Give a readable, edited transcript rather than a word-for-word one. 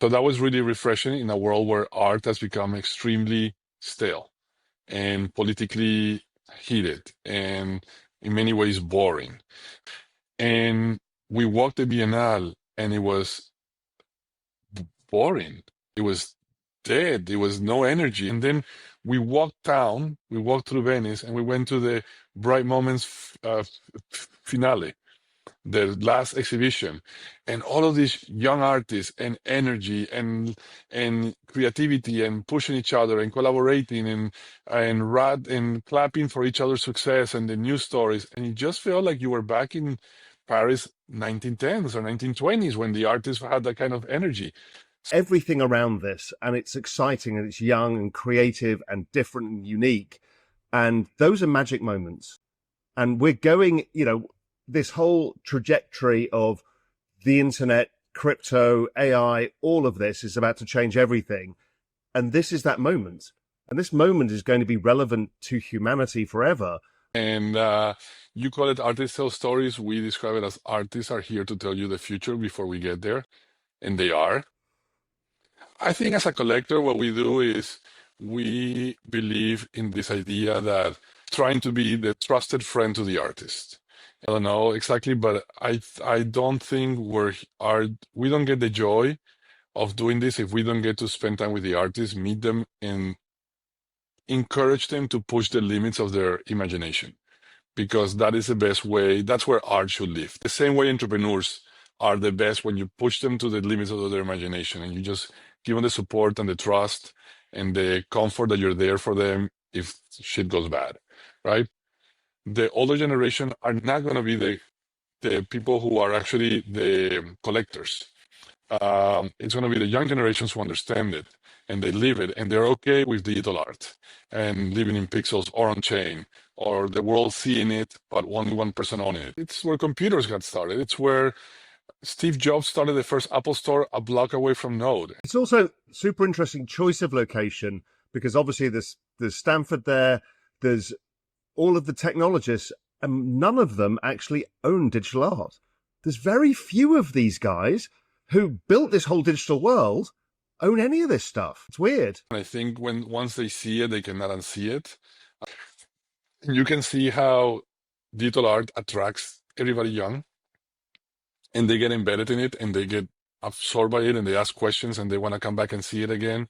So that was really refreshing in a world where art has become extremely stale and politically heated and in many ways boring. And we walked the Biennale and it was boring. It was dead. There was no energy. And then we walked down, we walked through Venice, and we went to the Bright Moments finale, the last exhibition, and all of these young artists and energy and creativity and pushing each other and collaborating and clapping for each other's success and the news stories. And it just felt like you were back in Paris 1910s or 1920s when the artists had that kind of energy. Everything around this, and it's exciting and it's young and creative and different and unique. And those are magic moments. And we're going, this whole trajectory of the internet, crypto, AI, all of this is about to change everything. And this is that moment. And this moment is going to be relevant to humanity forever. And you call it artists tell stories. We describe it as artists are here to tell you the future before we get there. And they are. I think as a collector, what we do is we believe in this idea that trying to be the trusted friend to the artist. I don't know exactly, but I don't think we don't get the joy of doing this if we don't get to spend time with the artists, meet them, and encourage them to push the limits of their imagination. Because that is the best way, that's where art should live. The same way entrepreneurs are the best when you push them to the limits of their imagination and you just give them the support and the trust and the comfort that you're there for them if shit goes bad, right? The older generation are not going to be the people who are actually the collectors. It's going to be the young generations who understand it and they live it and they're okay with digital art and living in pixels or on chain or the world seeing it, but only one person owning it. It's where computers got started. It's where Steve Jobs started the first Apple store a block away from Node. It's also super interesting choice of location because obviously there's Stanford there, there's all of the technologists, and none of them actually own digital art. There's very few of these guys who built this whole digital world own any of this stuff. It's weird. And I think once they see it, they cannot unsee it. You can see how digital art attracts everybody young and they get embedded in it and they get absorbed by it and they ask questions and they want to come back and see it again.